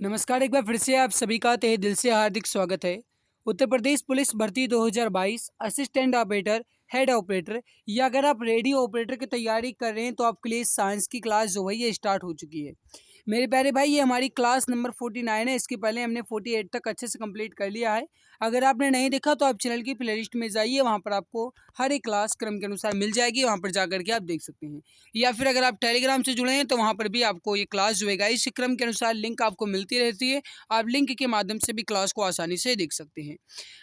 नमस्कार, एक बार फिर से आप सभी का तहे दिल से हार्दिक स्वागत है। उत्तर प्रदेश पुलिस भर्ती 2022 असिस्टेंट ऑपरेटर, हेड ऑपरेटर या अगर आप रेडियो ऑपरेटर की तैयारी कर रहे हैं तो आपके लिए साइंस की क्लास जो है ये स्टार्ट हो चुकी है। मेरे प्यारे भाई, ये हमारी क्लास नंबर 49 है। इसके पहले हमने 48 तक अच्छे से कंप्लीट कर लिया है। अगर आपने नहीं देखा तो आप चैनल की प्लेलिस्ट में जाइए, वहाँ पर आपको हर एक क्लास क्रम के अनुसार मिल जाएगी, वहाँ पर जाकर के आप देख सकते हैं। या फिर अगर आप टेलीग्राम से जुड़े हैं तो वहाँ पर भी आपको ये क्लास जो है इस क्रम के अनुसार लिंक आपको मिलती रहती है। आप लिंक के माध्यम से भी क्लास को आसानी से देख सकते हैं।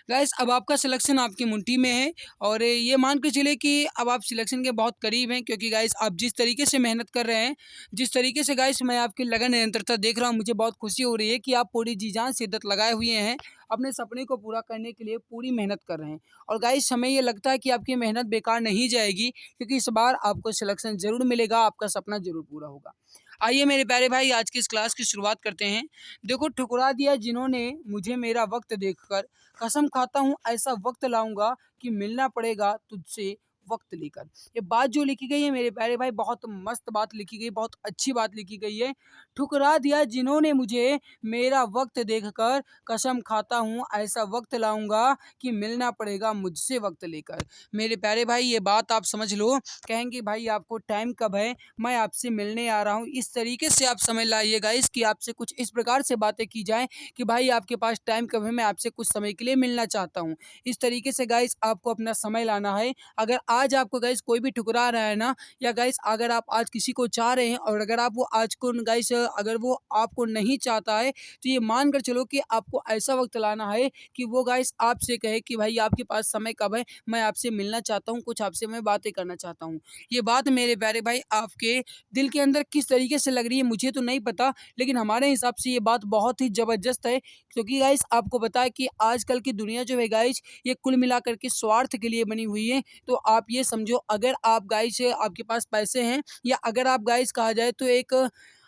गाइस, अब आपका सिलेक्शन आपकी मुट्ठी में है और ये मान के चले कि अब आप सिलेक्शन के बहुत करीब हैं, क्योंकि गाइस आप जिस तरीके से मेहनत कर रहे हैं, जिस तरीके से गाइस मैं आपकी लगन निरंतरता देख रहा हूँ, मुझे बहुत खुशी हो रही है कि आप पूरी जी जान शिद्दत लगाए हुए हैं, अपने सपने को पूरा करने के लिए पूरी मेहनत कर रहे हैं। और गाइस हमें ये लगता है कि आपकी मेहनत बेकार नहीं जाएगी, क्योंकि इस बार आपको सिलेक्शन ज़रूर मिलेगा, आपका सपना ज़रूर पूरा होगा। आइए मेरे प्यारे भाई, आज की इस क्लास की शुरुआत करते हैं। देखो, ठुकरा दिया जिन्होंने मुझे मेरा वक्त देखकर, कसम खाता हूँ ऐसा वक्त लाऊंगा कि मिलना पड़ेगा तुझसे वक्त लेकर। ये बात जो लिखी गई है मेरे प्यारे भाई, बहुत मस्त बात लिखी गई, बहुत अच्छी बात लिखी गई है। ठुकरा दिया जिन्होंने मुझे मेरा वक्त देखकर, कसम खाता हूँ ऐसा वक्त लाऊंगा कि मिलना पड़ेगा मुझसे वक्त लेकर। मेरे प्यारे भाई, ये बात आप समझ लो। कहेंगे भाई आपको टाइम कब है, मैं आपसे मिलने आ रहा हूँ, इस तरीके से आप समझ लाइएगा इसकी आपसे कुछ इस प्रकार से बातें की जाएं कि भाई आपके पास टाइम कब है, मैं आपसे कुछ समय के लिए मिलना चाहता हूँ। इस तरीके से गाइस आपको अपना समय लाना है। अगर आज आपको गाइस कोई भी ठुकरा रहा है ना, या गाइस अगर आप आज किसी को चाह रहे हैं और अगर आप वो आज को गाइस अगर वो आपको नहीं चाहता है, तो ये मान कर चलो कि आपको ऐसा वक्त लाना है कि वो गाइस आपसे कहे कि भाई आपके पास समय कब है, मैं आपसे मिलना चाहता हूँ, कुछ आपसे मैं बातें करना चाहता हूँ। ये बात मेरे प्यारे भाई आपके दिल के अंदर किस तरीके से लग रही है मुझे तो नहीं पता, लेकिन हमारे हिसाब से ये बात बहुत ही ज़बरदस्त है। क्योंकि गाइस आपको पता है कि आजकल की दुनिया जो है गाइस, ये कुल मिलाकर के स्वार्थ के लिए बनी हुई है। तो आप ये समझो, अगर आप गाइस आपके पास पैसे हैं, या अगर आप गाइस कहा जाए तो एक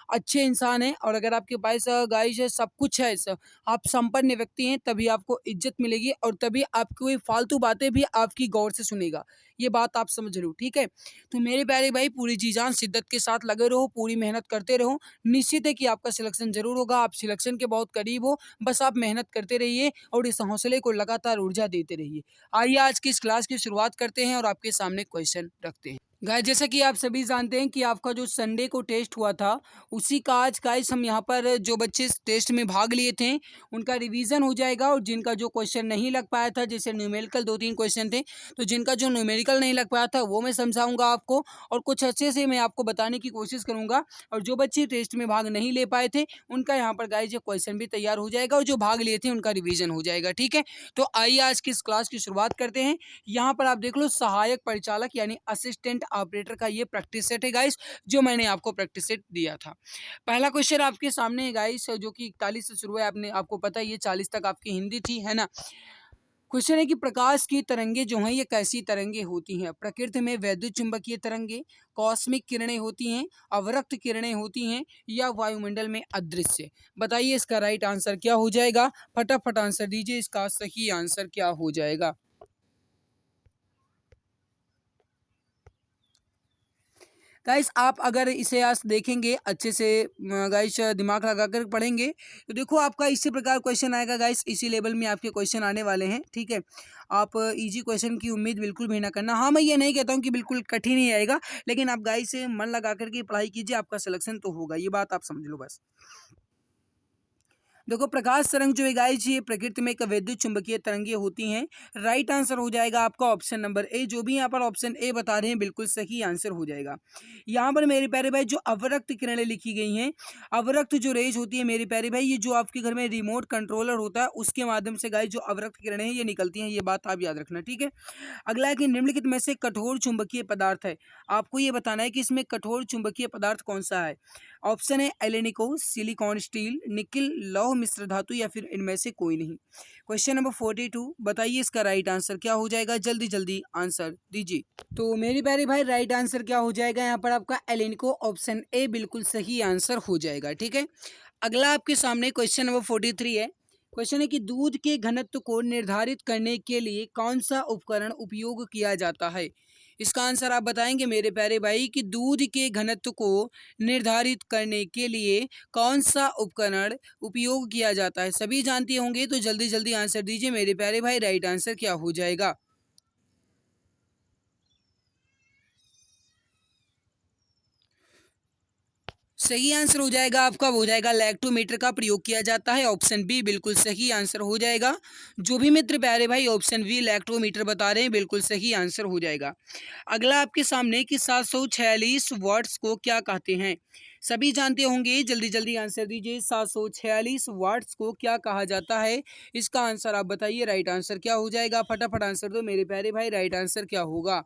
अच्छे इंसान हैं, और अगर आपके पास गाइस सब कुछ है, आप संपन्न व्यक्ति हैं, तभी आपको इज्जत मिलेगी और तभी आपकी कोई फालतू बातें भी आपकी गौर से सुनेगा। ये बात आप समझ लो, ठीक है? तो मेरे प्यारे भाई, पूरी जी जान शिद्दत के साथ लगे रहो, पूरी मेहनत करते रहो। निश्चित है कि आपका सिलेक्शन ज़रूर होगा, आप सिलेक्शन के बहुत करीब हो। बस आप मेहनत करते रहिए और इस हौसले को लगातार ऊर्जा देते रहिए। आइए आज की इस क्लास की शुरुआत करते हैं और आपके सामने क्वेश्चन रखते हैं। गाइस, जैसा कि आप सभी जानते हैं कि आपका जो संडे को टेस्ट हुआ था, उसी का आज गाइस हम यहाँ पर जो बच्चे इस टेस्ट में भाग लिए थे, उनका रिवीजन हो जाएगा। और जिनका जो क्वेश्चन नहीं लग पाया था, जैसे न्यूमेरिकल 2-3 क्वेश्चन थे, तो जिनका जो न्यूमेरिकल नहीं लग पाया था वो मैं समझाऊंगा आपको, और कुछ अच्छे से मैं आपको बताने की कोशिश करूंगा। और जो बच्चे टेस्ट में भाग नहीं ले पाए थे, उनका यहाँ पर गाइस ये क्वेश्चन भी तैयार हो जाएगा, और जो भाग लिए थे उनका रिवीजन हो जाएगा, ठीक है? तो आइए आज की इस क्लास की शुरुआत करते हैं। यहाँ पर आप देख लो, सहायक परिचालक यानी असिस्टेंट ऑपरेटर का ये प्रैक्टिस सेट है गाइस, जो मैंने आपको प्रैक्टिस सेट दिया था। पहला क्वेश्चन आपके सामने है गाइस, जो कि 41 से शुरू है, आपने आपको पता है ये 40 तक आपकी हिंदी थी, है ना? क्वेश्चन है कि प्रकाश की तरंगे जो हैं ये कैसी तरंगे होती हैं? प्रकृति में वैद्युत चुंबकीय तरंगे, कॉस्मिक किरणें होती हैं, अवरक्त किरणें होती हैं, या वायुमंडल में अदृश्य? बताइए इसका राइट आंसर क्या हो जाएगा? फटाफट आंसर दीजिए, इसका सही आंसर क्या हो जाएगा? गाइस आप अगर इसे आज देखेंगे अच्छे से, गाइस दिमाग लगाकर पढ़ेंगे, तो देखो आपका इसी प्रकार क्वेश्चन आएगा गाइस, इसी लेवल में आपके क्वेश्चन आने वाले हैं, ठीक है? आप इजी क्वेश्चन की उम्मीद बिल्कुल भी ना करना। हाँ, मैं ये नहीं कहता हूँ कि बिल्कुल कठिन ही आएगा, लेकिन आप गाइस से मन लगा करके पढ़ाई कीजिए, आपका सिलेक्शन तो होगा, ये बात आप समझ लो बस। देखो, प्रकाश तरंग जो है गाइस, ये प्रकृति में एक वैद्युत चुंबकीय तरंगे होती हैं। राइट आंसर हो जाएगा आपका ऑप्शन नंबर ए। जो भी यहाँ पर ऑप्शन ए बता रहे हैं, बिल्कुल सही आंसर हो जाएगा। यहाँ पर मेरे प्यारे भाई जो अवरक्त किरणें लिखी गई हैं, अवरक्त जो रेज होती है मेरे प्यारे भाई, ये जो आपके घर में रिमोट कंट्रोलर होता है उसके माध्यम से गाइस जो अवरक्त किरणें हैं ये निकलती हैं, ये बात आप याद रखना, ठीक है? अगला है कि निम्नलिखित में से कठोर चुंबकीय पदार्थ है। आपको ये बताना है कि इसमें कठोर चुंबकीय पदार्थ कौन सा है। ऑप्शन है एलेनिको, सिलिकॉन, स्टील, निकिल, लौह मिश्र धातु, या फिर इनमें से कोई नहीं। क्वेश्चन नंबर 42, बताइए इसका राइट आंसर क्या हो जाएगा? जल्दी जल्दी आंसर दीजिए। तो मेरी प्यारी भाई, राइट आंसर क्या हो जाएगा यहाँ पर आपका? एलेनिको, ऑप्शन ए बिल्कुल सही आंसर हो जाएगा, ठीक है? अगला आपके सामने क्वेश्चन नंबर 43 है। क्वेश्चन है कि दूध के घनत्व को निर्धारित करने के लिए कौन सा उपकरण उपयोग किया जाता है? इसका आंसर आप बताएंगे मेरे प्यारे भाई कि दूध के घनत्व को निर्धारित करने के लिए कौन सा उपकरण उपयोग किया जाता है। सभी जानते होंगे तो जल्दी जल्दी आंसर दीजिए मेरे प्यारे भाई, राइट आंसर क्या हो जाएगा। सही आंसर हो जाएगा आपका, हो जाएगा लैक्टोमीटर का प्रयोग किया जाता है। ऑप्शन बी बिल्कुल सही आंसर हो जाएगा। जो भी मित्र प्यारे भाई ऑप्शन बी लैक्टोमीटर बता रहे हैं बिल्कुल सही आंसर हो जाएगा। अगला आपके सामने कि 746 वाट्स को क्या कहते हैं। सभी जानते होंगे, जल्दी जल्दी आंसर दीजिए। 746 वाट्स को क्या कहा जाता है, इसका आंसर आप बताइए। राइट आंसर क्या हो जाएगा, फटाफट आंसर दो मेरे प्यारे भाई, राइट आंसर क्या होगा।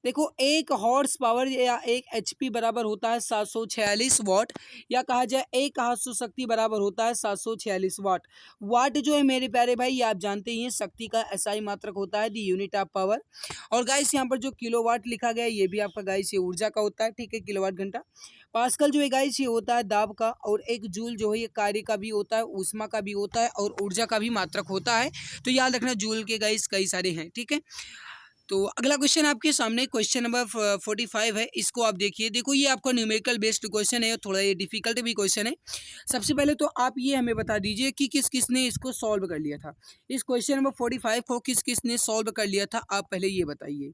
देखो, एक हॉर्स पावर या एक एचपी बराबर होता है 746 वाट, या कहा जाए एक हास्य शक्ति बराबर होता है 746 वाट। वाट जो है मेरे प्यारे भाई ये आप जानते ही हैं, शक्ति का एसआई मात्रक होता है, दी यूनिट ऑफ पावर। और गाइस यहाँ पर जो किलोवाट लिखा गया है ये भी आपका गाइस ये ऊर्जा का होता है, ठीक है, किलोवाट घंटा। पास्कल जो है गाइस ये होता है दाब का, और एक जूल जो है ये कार्य का भी होता है, ऊष्मा का भी होता है, और ऊर्जा का भी मात्रक होता है। तो याद रखना जूल के गाइस कई सारे हैं, ठीक है। तो अगला क्वेश्चन आपके सामने क्वेश्चन नंबर 45 है, इसको आप देखिए। देखो ये आपका न्यूमेरिकल बेस्ड क्वेश्चन है, थोड़ा ये डिफिकल्ट भी क्वेश्चन है। सबसे पहले तो आप ये हमें बता दीजिए कि किस किस ने इसको सॉल्व कर लिया था। इस क्वेश्चन नंबर 45 को किस किस ने सॉल्व कर लिया था, आप पहले ये बताइए।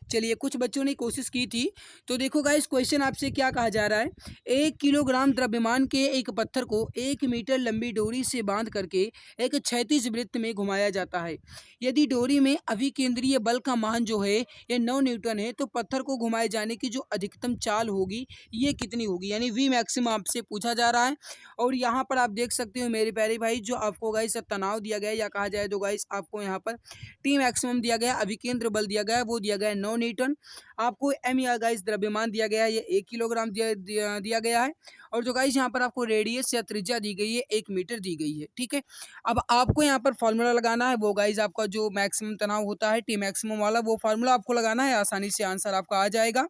चलिए, कुछ बच्चों ने कोशिश की थी। तो देखो गाइस क्वेश्चन आपसे क्या कहा जा रहा है। 1 किलोग्राम द्रव्यमान के एक पत्थर को 1 मीटर लंबी डोरी से बांध करके एक क्षैतिज वृत्त में घुमाया जाता है। यदि डोरी में अभिकेंद्रीय बल का मान जो है ये 9 न्यूटन है, तो पत्थर को घुमाए जाने की जो अधिकतम चाल होगी ये कितनी होगी, यानी वी मैक्सिमम आपसे पूछा जा रहा है। और यहाँ पर आप देख सकते हो मेरे प्यारे भाई, जो आपको गाइस तनाव दिया गया है, या कहा जाए तो गाइस आपको यहाँ पर टी मैक्सिमम दिया गया है, अभिकेंद्र बल दिया गया है, वो दिया गया है 9 न्यूटन। आपको एम या गाइस द्रव्यमान दिया गया है, ये 1 किलोग्राम दिया गया है। और जो गाइस यहाँ पर आपको रेडियस या त्रिज्या दी गई है 1 मीटर दी गई है, ठीक है। अब आपको यहाँ पर फॉर्मूला लगाना है, वो गाइस आपका जो मैक्सिमम तनाव होता है टी मैक्सिमम वाला, वो फार्मूला आपको लगाना है, आसानी से आंसर आपका आ जाएगा।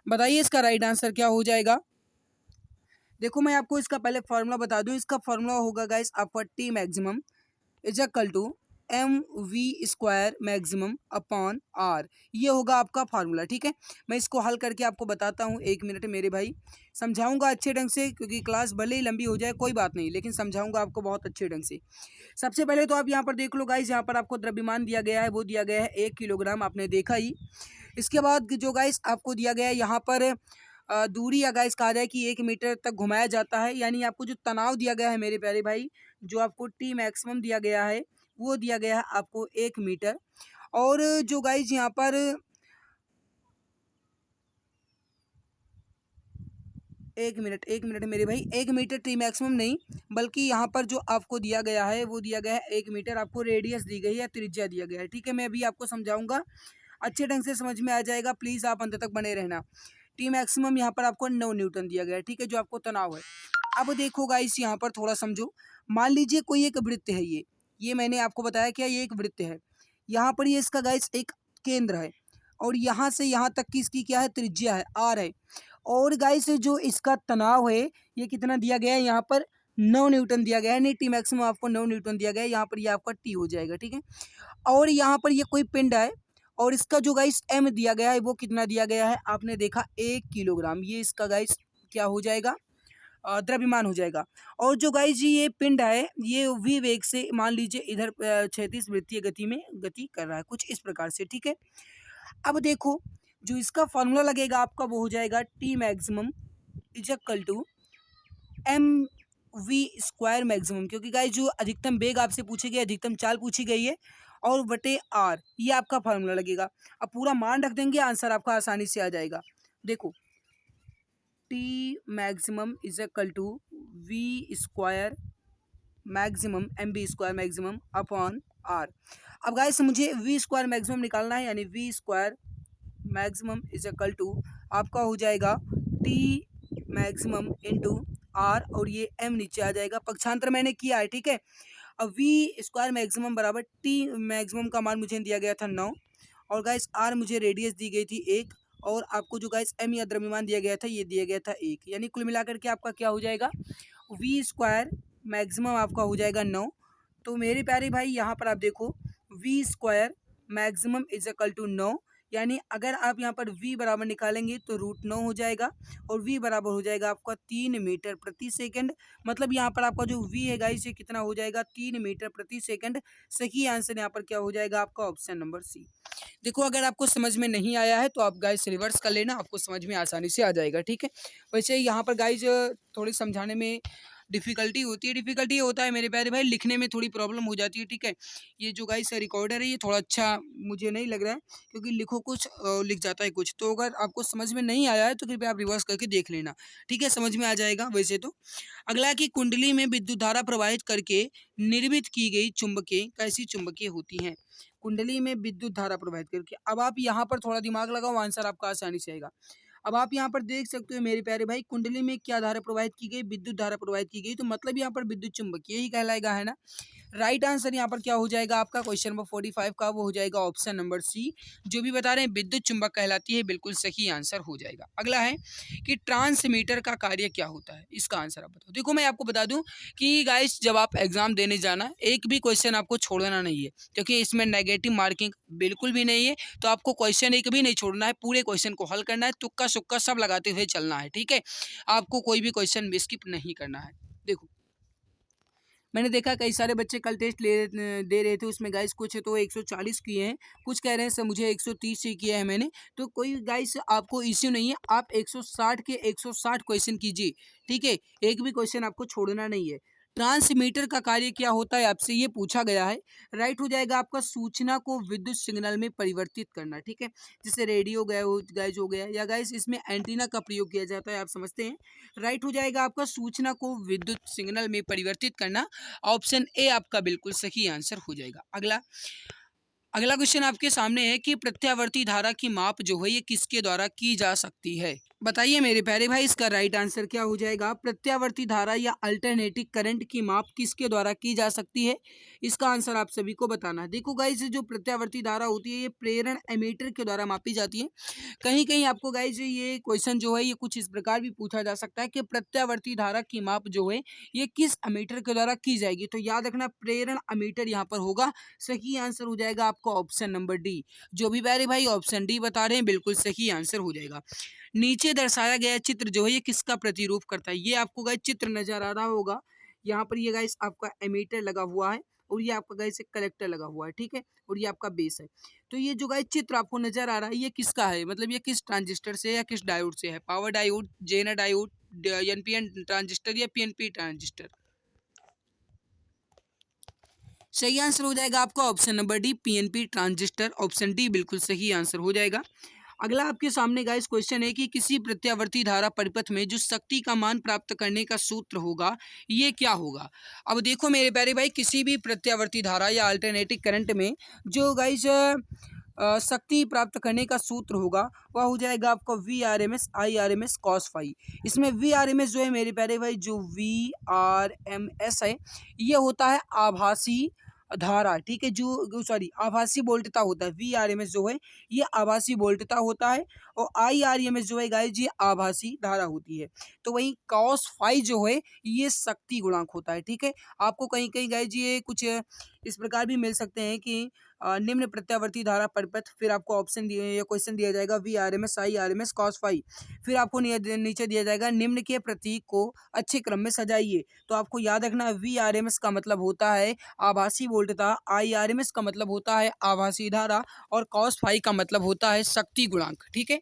बताइए इसका राइट आंसर क्या हो जाएगा। देखो मैं आपको इसका पहले फार्मूला बता दूं, इसका फार्मूला होगा गाइस आपका T maximum is equal to M V square maximum upon R. ये होगा आपका फार्मूला, ठीक है। मैं इसको हल करके आपको बताता हूँ, 1 मिनट मेरे भाई, समझाऊंगा अच्छे ढंग से, क्योंकि क्लास भले ही लंबी हो जाए कोई बात नहीं, लेकिन समझाऊंगा आपको बहुत अच्छे ढंग से। सबसे पहले तो आप यहाँ पर देख लो गाइस, यहाँ पर आपको द्रव्यमान दिया गया है, वो दिया गया है 1 किलोग्राम, आपने देखा ही। इसके बाद जो गाइस आपको दिया गया है यहाँ पर दूरी, या गाइस कहा जाए कि 1 मीटर तक घुमाया जाता है, यानी आपको जो तनाव दिया गया है मेरे प्यारे भाई, जो आपको टी मैक्सिमम दिया गया है वो दिया गया है आपको 1 मीटर। और जो गाइज यहाँ पर 1 मिनट मेरे भाई, 1 मीटर टी मैक्सिमम नहीं, बल्कि यहाँ पर जो आपको दिया गया है वो दिया गया है 1 मीटर, आपको रेडियस दी गई है, त्रिज्या दिया गया है, ठीक है। मैं अभी आपको समझाऊंगा, अच्छे ढंग से समझ में आ जाएगा, प्लीज़ आप अंत तक बने रहना। टी मैक्सिमम यहाँ पर आपको 9 न्यूटन दिया गया है, ठीक है, जो आपको तनाव है। अब देखो गाइस यहाँ पर थोड़ा समझो। मान लीजिए कोई एक वृत्त है, ये मैंने आपको बताया क्या, ये एक वृत्त है। यहाँ पर ये इसका गाइस एक केंद्र है, और यहाँ से यहाँ तक की इसकी क्या है, त्रिज्या है, आर है। और गाइस जो इसका तनाव है ये कितना दिया गया है, यहाँ पर 9 न्यूटन दिया गया है, नहीं टी मैक्सिमम आपको 9 न्यूटन दिया गया है, यहाँ पर ये आपका टी हो जाएगा, ठीक है। और यहाँ पर ये कोई पिंड है, और इसका जो गाइस एम दिया गया है वो कितना दिया गया है, आपने देखा 1 किलोग्राम, ये इसका गाइस क्या हो जाएगा, द्रव्यमान हो जाएगा। और जो गाइस जी ये पिंड है ये वी वेग से मान लीजिए इधर क्षैतिज वृत्तीय गति में गति कर रहा है, कुछ इस प्रकार से, ठीक है। अब देखो जो इसका फॉर्मूला लगेगा आपका वो हो जाएगा T maximum is equal to M V square maximum, क्योंकि गाइस जो अधिकतम वेग आपसे पूछी गई, अधिकतम चाल पूछी गई है, और बटे आर, ये आपका फॉर्मूला लगेगा। अब पूरा मान रख देंगे, आंसर आपका आसानी से आ जाएगा। देखो T maximum is equal to V square maximum M B square maximum upon R. अब गाइस मुझे वी स्क्वायर मैक्सिमम निकालना है, यानी V square maximum is equal to आपका हो जाएगा टी मैक्सिमम इंटू आर, और ये एम नीचे आ जाएगा, पक्षांतर मैंने किया है, ठीक है। अब वी स्क्वायर मैक्सिमम बराबर टी मैक्सिमम का मान मुझे दिया गया था 9, और गाइस आर मुझे रेडियस दी गई थी 1, और आपको जो गाइस एम या द्रव्यमान दिया गया था ये दिया गया था 1, यानी कुल मिलाकर के आपका क्या हो जाएगा, वी स्क्वायर मैक्सिमम आपका हो जाएगा 9। तो मेरे प्यारे भाई यहाँ पर आप देखो V square maximum is equal to 9, यानी अगर आप यहाँ पर v बराबर निकालेंगे तो √9 हो जाएगा और v बराबर हो जाएगा आपका 3 मीटर प्रति सेकंड। मतलब यहाँ पर आपका जो v है गाइस ये कितना हो जाएगा 3 मीटर प्रति सेकंड। सही आंसर यहाँ पर क्या हो जाएगा आपका ऑप्शन नंबर सी। देखो अगर आपको समझ में नहीं आया है तो आप गाइस रिवर्स कर लेना, आपको समझ में आसानी से आ जाएगा, ठीक है। वैसे यहाँ पर गाइस थोड़ी समझाने में डिफ़िकल्टी होती है, डिफ़िकल्टी ये होता है मेरे प्यारे भाई लिखने में थोड़ी प्रॉब्लम हो जाती है, ठीक है। ये जो गाइस रिकॉर्डर है ये थोड़ा अच्छा मुझे नहीं लग रहा है, क्योंकि लिखो कुछ लिख जाता है कुछ। तो अगर आपको समझ में नहीं आया है तो कृपया आप रिवर्स करके देख लेना, ठीक है, समझ में आ जाएगा वैसे तो। अगला कि कुंडली में विद्युत धारा प्रवाहित करके निर्मित की गई चुंबकें कैसी चुंबकीय होती हैं। कुंडली में विद्युत धारा प्रवाहित करके, अब आप यहाँ पर थोड़ा दिमाग लगाओ, आंसर आपका आसानी से आएगा। अब आप यहाँ पर देख सकते हो मेरे प्यारे भाई कुंडली में क्या धारा प्रवाहित की गई, विद्युत धारा प्रवाहित की गई, तो मतलब यहाँ पर विद्युत चुंबकीय ही कहलाएगा, है ना। राइट आंसर यहाँ पर क्या हो जाएगा आपका क्वेश्चन नंबर 45 का, वो हो जाएगा ऑप्शन नंबर सी। जो भी बता रहे हैं विद्युत चुंबक कहलाती है, बिल्कुल सही आंसर हो जाएगा। अगला है कि ट्रांसमीटर का कार्य क्या होता है, इसका आंसर आप बताओ। देखो मैं आपको बता दूं कि गाइस जब आप एग्जाम देने जाना एक भी क्वेश्चन आपको छोड़ना नहीं है, क्योंकि इसमें नेगेटिव मार्किंग बिल्कुल भी नहीं है। तो आपको क्वेश्चन एक भी नहीं छोड़ना है, पूरे क्वेश्चन को हल करना है, तुक्का सुक्का सब लगाते हुए चलना है, ठीक है। आपको कोई भी क्वेश्चन स्किप नहीं करना है। देखो मैंने देखा कई सारे बच्चे कल टेस्ट दे रहे थे, उसमें गाइस कुछ तो 140 किए हैं, कुछ कह रहे हैं सर मुझे 130 ही किया है मैंने। तो कोई गाइस आपको इश्यू नहीं है, आप 160 के 160 क्वेश्चन कीजिए, ठीक है, एक भी क्वेश्चन आपको छोड़ना नहीं है। ट्रांसमीटर का कार्य क्या होता है आपसे ये पूछा गया है। राइट हो जाएगा आपका सूचना को विद्युत सिग्नल में परिवर्तित करना, ठीक है। जैसे रेडियो गाइज हो गया, या गाइस इसमें एंटीना का प्रयोग किया जाता है, आप समझते हैं। राइट हो जाएगा आपका सूचना को विद्युत सिग्नल में परिवर्तित करना, ऑप्शन ए आपका बिल्कुल सही आंसर हो जाएगा। अगला अगला क्वेश्चन आपके सामने है कि प्रत्यावर्ती धारा की माप जो है ये किसके द्वारा की जा सकती है। बताइए मेरे प्यारे भाई इसका राइट आंसर क्या हो जाएगा। प्रत्यावर्ती धारा या अल्टरनेटिंग करंट की माप किसके द्वारा की जा सकती है, इसका आंसर आप सभी को बताना है। देखो गाइस जो प्रत्यावर्ती धारा होती है ये प्रेरण एमीटर के द्वारा मापी जाती है। कहीं कहीं आपको गाइस ये क्वेश्चन जो है ये कुछ इस प्रकार भी पूछा जा सकता है कि प्रत्यावर्ती धारा की माप जो है ये किस एमीटर के द्वारा की जाएगी। तो याद रखना प्रेरण एमीटर यहाँ पर होगा। सही आंसर हो जाएगा आपका ऑप्शन नंबर डी। जो भी प्यारे भाई ऑप्शन डी बता रहे हैं बिल्कुल सही आंसर हो जाएगा। नीचे दर्शाया गया चित्र जो है ये किसका प्रतिरूप करता है। ये आपको गाइस चित्र नजर आ रहा होगा, यहाँ पर ये गाइस आपका एमीटर लगा हुआ है और ये आपका गाइस एक कलेक्टर लगा हुआ है, ठीक है, और ये आपका बेस है। तो ये जो गाइस चित्र आपको नजर आ रहा है ये किसका है, मतलब ये किस ट्रांजिस्टर से या किस डायोड से है। Power diode, Zener diode, NPN transistor या पीएनपी ट्रांजिस्टर। सही आंसर हो जाएगा आपका option number D PNP transistor. Option D बिल्कुल सही आंसर हो जाएगा। अगला आपके सामने गाइस क्वेश्चन है कि किसी प्रत्यावर्ती धारा परिपथ में जो शक्ति का मान प्राप्त करने का सूत्र होगा ये क्या होगा। अब देखो मेरे प्यारे भाई किसी भी प्रत्यावर्ती धारा या अल्टरनेटिंग करंट में जो गाइस शक्ति प्राप्त करने का सूत्र होगा वह हो जाएगा आपका VRMS IRMS cos फाई। इसमें VRMS जो है मेरे प्यारे भाई जो VRMS है ये होता है आभासी धारा, ठीक है, जो सॉरी आभासी वोल्टता होता है। VRMS जो है ये आभासी वोल्टता होता है और IRMS जो है गाइस ये आभासी धारा होती है। तो वही cos फाई जो है ये शक्ति गुणांक होता है, ठीक है। आपको कहीं कहीं गाइस ये कुछ इस प्रकार भी मिल सकते हैं कि निम्न प्रत्यावर्ती धारा परिपथ, फिर आपको ऑप्शन दिए या क्वेश्चन दिया जाएगा VRMS IRMS cos फाई, फिर आपको नीचे दिया जाएगा निम्न के प्रतीक को अच्छे क्रम में सजाइए। तो आपको याद रखना VRMS का मतलब होता है आभासी वोल्टता, IRMS का मतलब होता है आभासी धारा और cos फाई का मतलब होता है शक्ति गुणांक, ठीक है।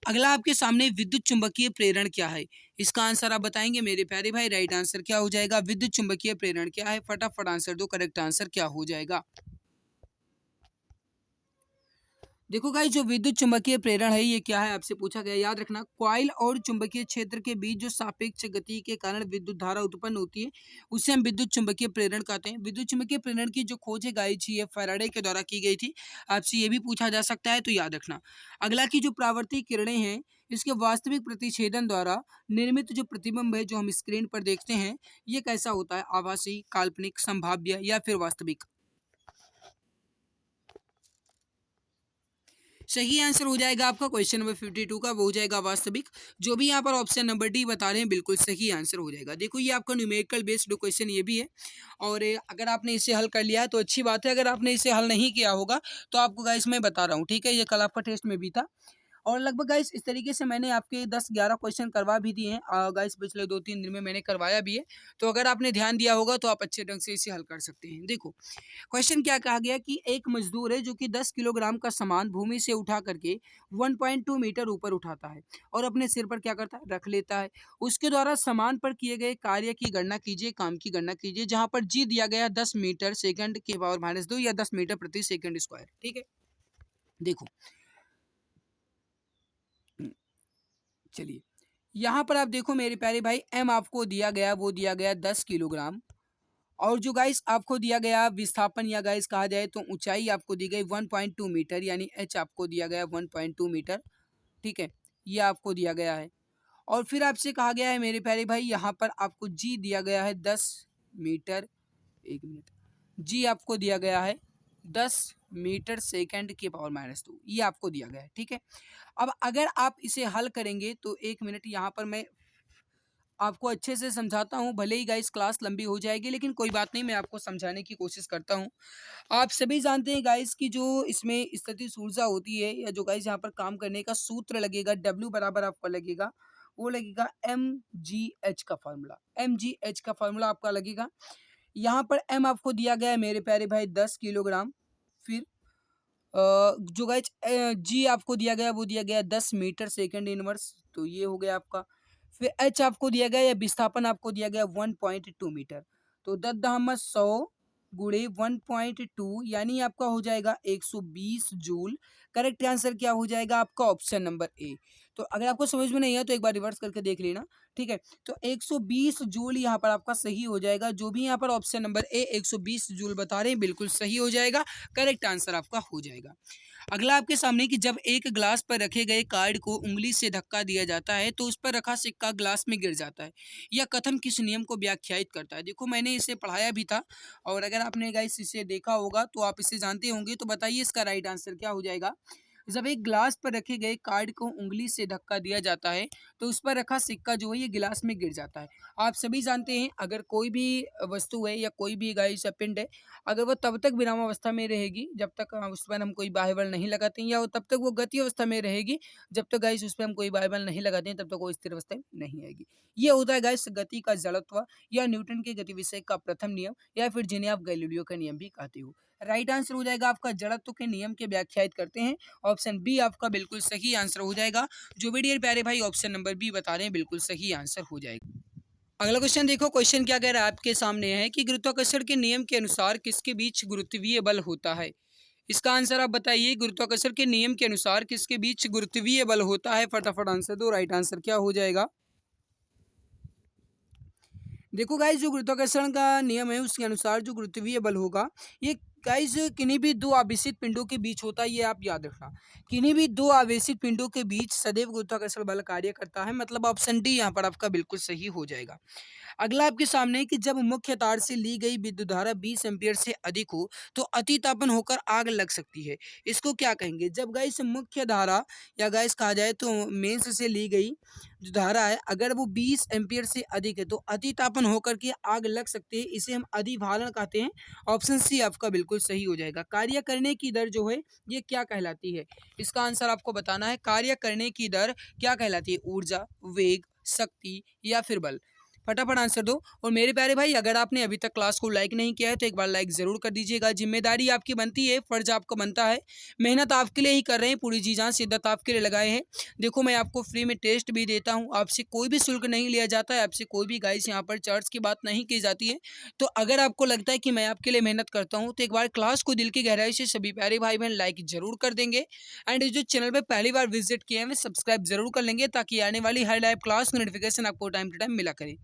अगला आपके सामने विद्युत चुंबकीय प्रेरण क्या है, इसका आंसर आप बताएंगे मेरे प्यारे भाई। राइट आंसर क्या हो जाएगा, विद्युत चुंबकीय प्रेरण क्या है, फटाफट आंसर दो, करेक्ट आंसर क्या हो जाएगा। देखो गाइस जो विद्युत चुंबकीय प्रेरण है ये क्या है आपसे पूछा गया। याद रखना कॉइल और चुंबकीय क्षेत्र के बीच जो सापेक्ष गति के कारण विद्युत धारा उत्पन्न होती है उसे हम विद्युत चुंबकीय प्रेरण कहते हैं। विद्युत चुंबकीय प्रेरण की जो खोज है गाइस ये फैराडे के द्वारा की गई थी। आपसे ये भी पूछा जा सकता है तो याद रखना। अगला की जो परावर्तित किरणें हैं इसके वास्तविक प्रतिछेदन द्वारा निर्मित जो प्रतिबिंब है जो हम स्क्रीन पर देखते हैं ये कैसा होता है, आभासी, काल्पनिक, संभाव्य या फिर वास्तविक। सही आंसर हो जाएगा आपका क्वेश्चन नंबर 52 का, वो हो जाएगा वास्तविक। जो भी यहाँ पर ऑप्शन नंबर डी बता रहे हैं बिल्कुल सही आंसर हो जाएगा। देखो ये आपका न्यूमेरिकल बेस्ड क्वेश्चन ये भी है, और अगर आपने इसे हल कर लिया है तो अच्छी बात है। अगर आपने इसे हल नहीं किया होगा तो आपको गाइस मैं बता रहा हूँ, ठीक है, ये कल आपका टेस्ट में भी था। और लगभग गाइस इस तरीके से मैंने आपके 10-11 क्वेश्चन करवा भी दिए हैं गाइस, पिछले 2-3 दिन में मैंने करवाया भी है। तो अगर आपने ध्यान दिया होगा तो आप अच्छे ढंग से इसे हल कर सकते हैं। देखो क्वेश्चन क्या कहा गया कि एक मजदूर है जो कि 10 किलोग्राम का सामान भूमि से उठा करके 1.2 मीटर ऊपर उठाता है और अपने सिर पर क्या करता है, रख लेता है। उसके द्वारा सामान पर किए गए कार्य की गणना कीजिए, काम की गणना कीजिए, जहां पर जी दिया गया 10 मीटर सेकंड के पावर -2 या 10 मीटर प्रति सेकंड स्क्वायर। ठीक है, देखो चलिए यहाँ पर आप देखो मेरे प्यारे भाई, एम आपको दिया गया, वो दिया गया 10 किलोग्राम, और जो गाइस आपको दिया गया विस्थापन या गाइस कहा जाए तो ऊंचाई आपको दी गई 1.2 मीटर, यानी एच आपको दिया गया 1.2 मीटर। ठीक है, ये आपको दिया गया है। और फिर आपसे कहा गया है मेरे प्यारे भाई, यहाँ पर आपको जी दिया गया है 10 मीटर, एक मिनट, जी आपको दिया गया है 10 मीटर सेकंड के पावर -2, ये आपको दिया गया है। ठीक है, अब अगर आप इसे हल करेंगे तो एक मिनट यहाँ पर मैं आपको अच्छे से समझाता हूँ। भले ही गाइस क्लास लंबी हो जाएगी लेकिन कोई बात नहीं, मैं आपको समझाने की कोशिश करता हूँ। आप सभी जानते हैं गाइस कि जो इसमें स्थितिज ऊर्जा होती है, या जो गाइस यहाँ पर काम करने का सूत्र लगेगा, डब्ल्यू बराबर आपका लगेगा, वो लगेगा एम जी एच का फॉर्मूला, एम जी एच का फॉर्मूला आपका लगेगा। यहाँ पर एम आपको दिया गया है मेरे प्यारे भाई 10 किलोग्राम। फिर जो गाइस जी आपको दिया गया, वो दिया गया 10 मीटर सेकंड इनवर्स, तो ये हो गया आपका। फिर एच आपको दिया गया या विस्थापन आपको दिया गया 1.2 मीटर, तो 10 गुणे 1.2 यानी आपका हो जाएगा 120 जूल। करेक्ट आंसर क्या हो जाएगा आपका, ऑप्शन नंबर ए। तो अगर आपको समझ में नहीं है तो एक बार रिवर्स करके देख लेना। ठीक है, तो 120 जूल यहाँ पर आपका सही हो जाएगा। जो भी यहाँ पर ऑप्शन नंबर ए 120 जूल बता रहे हैं बिल्कुल सही हो जाएगा, करेक्ट आंसर आपका हो जाएगा। अगला आपके सामने कि जब एक ग्लास पर रखे गए कार्ड को उंगली से धक्का दिया जाता है तो उस पर रखा सिक्का ग्लास में गिर जाता है, यह कथन किस नियम को व्याख्यायित करता है। देखो मैंने इसे पढ़ाया भी था, और अगर आपने गाइस इसे देखा होगा तो आप इसे जानते होंगे। तो बताइए इसका राइट आंसर क्या हो जाएगा। जब एक ग्लास पर रखे गए कार्ड को उंगली से धक्का दिया जाता है तो उस पर रखा सिक्का जो है ये गिलास में गिर जाता है। आप सभी जानते हैं अगर कोई भी वस्तु है या कोई भी गाइस पिंड है, अगर वो तब तक विराम अवस्था में रहेगी जब तक उस पर हम कोई बाह्य बल नहीं लगाते हैं, या वो तब तक वो गति अवस्था में रहेगी जब तक गाइस उस पर हम कोई बाह्य बल नहीं लगाते हैं, तब तक वो स्थिर अवस्था में नहीं आएगी। ये होता है गाइस गति का जड़त्व, या न्यूटन के गति विषय का प्रथम नियम, या फिर जिन्हें आप गैलीलियो का नियम भी कहते हो। राइट आंसर हो जाएगा आपका जड़त्व के नियम के व्याख्यायित करते हैं, ऑप्शन बी आपका बिल्कुल सही आंसर हो जाएगा। जो भी डियर प्यारे भाई ऑप्शन नंबर बी बता रहे हैं बिल्कुल सही आंसर हो जाएगा। अगला क्वेश्चन देखो, क्वेश्चन क्या कह रहा है आपके सामने है कि गुरुत्वाकर्षण के नियम के अनुसार किसके बीच गुरुत्वीय बल होता है। इसका आंसर आप बताइए, गुरुत्वाकर्षण के नियम के अनुसार किसके बीच गुरुत्वीय बल होता है। फटाफट आंसर दो, राइट आंसर क्या हो जाएगा। देखो गाइस जो गुरुत्वाकर्षण का नियम है उसके अनुसार जो गुरुत्वीय बल होगा, ये गाइस किन्हीं भी दो आवेशित पिंडों के बीच होता है, ये आप याद रखना। किन्हीं भी दो आवेशित पिंडों के बीच सदैव गुरुत्वाकर्षण बल कार्य करता है, मतलब ऑप्शन डी यहाँ पर आपका बिल्कुल सही हो जाएगा। अगला आपके सामने है कि जब मुख्य तार से ली गई विद्युत धारा 20 एम्पीयर से अधिक हो तो अतितापन होकर आग लग सकती है, इसको क्या कहेंगे। जब गाइस मुख्य धारा या गाइस कहा जाए तो मेंस से ली गई जो धारा है, अगर वो 20 एम्पीयर से अधिक है तो अतितापन होकर के आग लग सकती है, इसे हम अधिभारण कहते हैं। ऑप्शन सी आपका बिल्कुल सही हो जाएगा। कार्य करने की दर जो है ये क्या कहलाती है, इसका आंसर आपको बताना है। कार्य करने की दर क्या कहलाती है, ऊर्जा, वेग, शक्ति या फिर बल। फटाफट आंसर दो। और मेरे प्यारे भाई अगर आपने अभी तक क्लास को लाइक नहीं किया है तो एक बार लाइक जरूर कर दीजिएगा। जिम्मेदारी आपकी बनती है, फर्ज आपका बनता है, मेहनत आपके लिए ही कर रहे हैं, पूरी जी जान शिद्दत आपके लिए लगाए हैं। देखो मैं आपको फ्री में टेस्ट भी देता हूँ, आपसे कोई भी शुल्क नहीं लिया जाता है, आपसे कोई भी गाइस यहाँ पर चार्ज की बात नहीं की जाती है। तो अगर आपको लगता है कि मैं आपके लिए मेहनत करता हूँ तो एक बार क्लास को दिल की गहराई से सभी प्यारे भाई बहन लाइक जरूर कर देंगे। एंड जो चैनल पर पहली बार विजिट किए हैं वे सब्सक्राइब जरूर कर लेंगे, ताकि आने वाली हर लाइव क्लास की नोटिफिकेशन आपको टाइम टू टाइम मिला करे।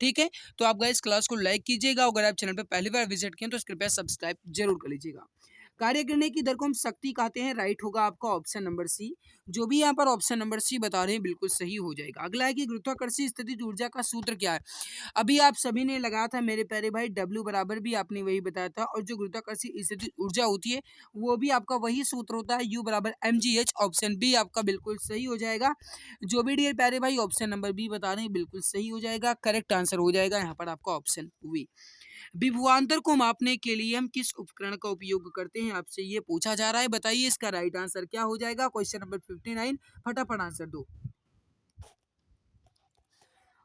ठीक है, तो आप गाइस क्लास को लाइक कीजिएगा, अगर आप चैनल पर पहली बार विजिट किए तो कृपया सब्सक्राइब जरूर कर लीजिएगा। कार्य करने की दर को हम शक्ति कहते हैं, राइट होगा आपका ऑप्शन नंबर सी। जो भी यहाँ पर ऑप्शन नंबर सी बता रहे हैं बिल्कुल सही हो जाएगा। अगला है कि गुरुत्वाकर्षण स्थितिज ऊर्जा का सूत्र क्या है। अभी आप सभी ने लगाया था मेरे प्यारे भाई, डब्ल्यू बराबर भी आपने वही बताया था, और जो गुरुत्वाकर्षण स्थितिज ऊर्जा होती है वो भी आपका वही सूत्र होता है, यू बराबर mgh। ऑप्शन बी आपका बिल्कुल सही हो जाएगा। जो भी डियर प्यारे भाई ऑप्शन नंबर बी बता रहे हैं बिल्कुल सही हो जाएगा, करेक्ट आंसर हो जाएगा यहाँ पर आपका ऑप्शन बी। विभवांतर को मापने के लिए हम किस उपकरण का उपयोग करते हैं, आपसे ये पूछा जा रहा है। बताइए इसका राइट आंसर क्या हो जाएगा। क्वेश्चन नंबर 59, फटाफट आंसर दो।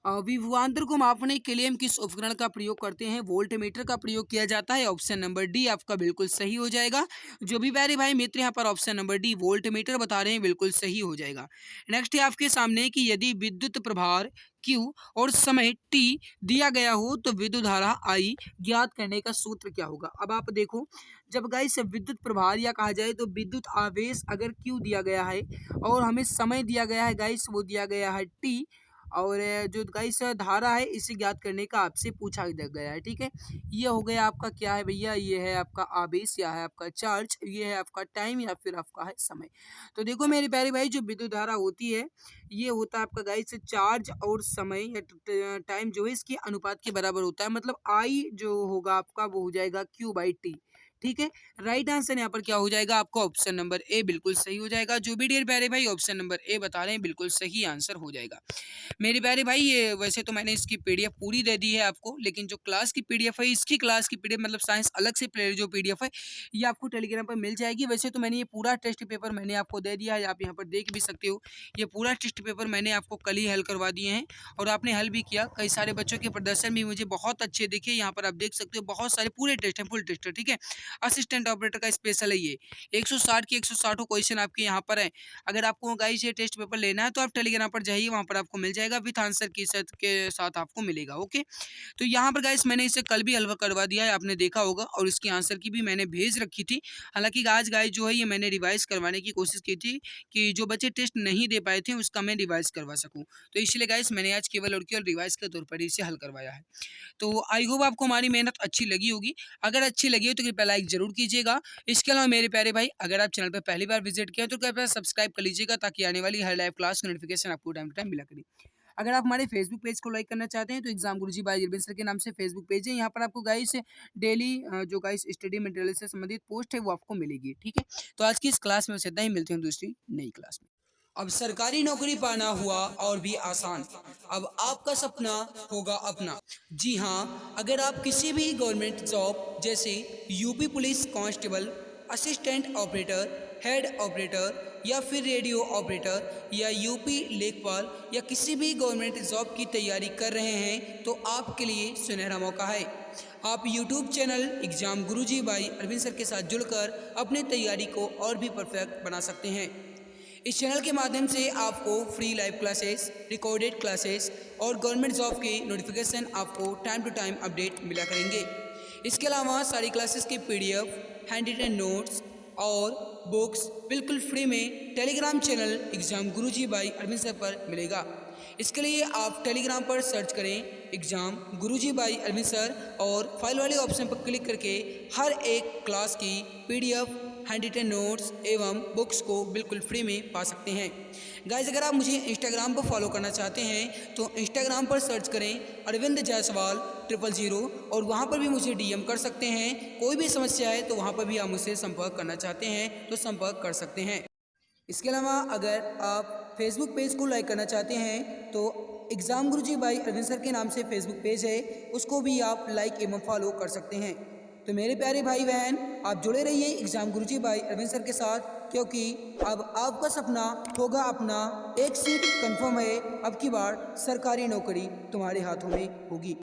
विभवांतर को मापने के लिए हम किस उपकरण का प्रयोग करते हैं, वोल्टमीटर का प्रयोग किया जाता है। ऑप्शन नंबर डी आपका बिल्कुल सही हो जाएगा। जो भी प्यारे भाई मित्र यहाँ पर ऑप्शन नंबर डी वोल्टमीटर बता रहे हैं बिल्कुल सही हो जाएगा। नेक्स्ट है आपके सामने कि यदि विद्युत प्रभार Q और समय t दिया गया हो तो विद्युत धारा I ज्ञात करने का सूत्र क्या होगा। अब आप देखो, जब गाइस विद्युत प्रभार या कहा जाए तो विद्युत आवेश अगर Q दिया गया है और हमें समय दिया गया है गाइस, वो दिया गया है t, और जो गाइस धारा है इसे ज्ञात करने का आपसे पूछा गया है। ठीक है, ये हो गया आपका क्या है भैया, ये है आपका आवेश या है आपका चार्ज, ये है आपका टाइम या फिर आपका है समय। तो देखो मेरे प्यारे भाई, जो विद्युत धारा होती है ये होता है आपका गाइस चार्ज और समय या टाइम जो है इसके अनुपात के बराबर होता है। मतलब आई जो होगा आपका वो हो जाएगा Q/T। ठीक है, राइट आंसर यहाँ पर क्या हो जाएगा आपका ऑप्शन नंबर ए बिल्कुल सही हो जाएगा। जो भी डियर प्यारे भाई ऑप्शन नंबर ए बता रहे हैं बिल्कुल सही आंसर हो जाएगा। मेरे प्यारे भाई ये वैसे तो मैंने इसकी पीडीएफ पूरी दे दी है आपको, लेकिन जो क्लास की पीडीएफ है, इसकी क्लास की पीडीएफ मतलब साइंस अलग से जो पीडीएफ है ये आपको टेलीग्राम पर मिल जाएगी। वैसे तो मैंने ये पूरा टेस्ट पेपर मैंने आपको दे दिया है, आप यहाँ पर देख भी सकते हो। ये पूरा टेस्ट पेपर मैंने आपको कल ही हल करवा दिए हैं और आपने हल भी किया। कई सारे बच्चों के प्रदर्शन भी मुझे बहुत अच्छे दिखे। यहाँ पर आप देख सकते हो बहुत सारे पूरे टेस्ट हैं, फुल टेस्ट है। ठीक है, असिस्टेंट ऑपरेटर का स्पेशल है ये। 160 के 160 क्वेश्चन आपके यहाँ पर है। अगर आपको गाइस ये टेस्ट पेपर लेना है तो आप टेलीग्राम पर जाइए, वहाँ पर आपको मिल जाएगा, विथ आंसर की सेट के साथ आपको मिलेगा। ओके, तो यहाँ पर गाइस मैंने इसे कल भी हल करवा दिया है, आपने देखा होगा, और इसकी आंसर की भी मैंने भेज रखी थी। हालांकि आज गाइस जो है ये मैंने रिवाइज करवाने की कोशिश की थी कि जो बच्चे टेस्ट नहीं दे पाए थे उसका मैं रिवाइज करवा सकूँ, तो इसलिए गाइस मैंने आज केवल और केवल रिवाइज के तौर पर इसे हल करवाया है। तो आई होप आपको हमारी मेहनत अच्छी लगी होगी। अगर अच्छी लगी हो तो कृपया लाइक जरूर कीजिएगा। इसके अलावा मेरे प्यारे भाई, अगर आप चैनल पर पहली बार विजिट किया तो कृपया सब्सक्राइब कर लीजिएगा, ताकि आने वाली हर लाइव क्लास की नोटिफिकेशन आपको टाइम टू टाइम मिला करें। अगर आप हमारे फेसबुक पेज को लाइक करना चाहते हैं तो एग्जाम गुरुजी बाय अरविंद सर के नाम से फेसबुक पेज है। यहाँ पर आपको गाइस डेली जो गाइस स्टडी मटेरियल से संबंधित पोस्ट है वो आपको मिलेगी। ठीक है, तो आज की इस क्लास में बस इतना ही, मिलते हैं दूसरी नई क्लास में। अब सरकारी नौकरी पाना हुआ और भी आसान, अब आपका सपना होगा अपना। जी हाँ, अगर आप किसी भी गवर्नमेंट जॉब जैसे UP police constable, assistant operator, head operator या फिर रेडियो ऑपरेटर या यूपी लेखपाल या किसी भी गवर्नमेंट जॉब की तैयारी कर रहे हैं तो आपके लिए सुनहरा मौका है। आप YouTube channel exam Guruji by Arvind sir के साथ जुड़कर अपनी तैयारी को और भी परफेक्ट बना सकते हैं। इस चैनल के माध्यम से आपको free live classes, recorded classes और गवर्नमेंट जॉब के नोटिफिकेशन आपको टाइम टू टाइम अपडेट मिला करेंगे। इसके अलावा सारी क्लासेस की पीडीएफ, हैंड रिटन नोट्स और बुक्स बिल्कुल फ्री में Telegram channel exam Guruji by Arvind sir पर मिलेगा। इसके लिए आप टेलीग्राम पर सर्च करें exam Guruji by Arvind sir और फाइल वाले ऑप्शन पर क्लिक करके हर एक क्लास की पीडीएफ, हैंड रिटन नोट्स एवं बुक्स को बिल्कुल फ्री में पा सकते हैं। गाइस, अगर आप मुझे इंस्टाग्राम पर फॉलो करना चाहते हैं तो इंस्टाग्राम पर सर्च करें अरविंद जायसवाल 000 और वहाँ पर भी मुझे डीएम कर सकते हैं। कोई भी समस्या है तो वहाँ पर भी आप मुझसे संपर्क करना चाहते हैं तो संपर्क कर सकते हैं। इसके अलावा अगर आप फेसबुक पेज को लाइक करना चाहते हैं तो exam Guruji by Arvind sir के नाम से फेसबुक पेज है, उसको भी आप लाइक एवं फॉलो कर सकते हैं। तो मेरे प्यारे भाई बहन, आप जुड़े रहिए exam Guruji by Arvind sir के साथ, क्योंकि अब आपका सपना होगा अपना। एक सीट कंफर्म है, अब की बार सरकारी नौकरी तुम्हारे हाथों में होगी।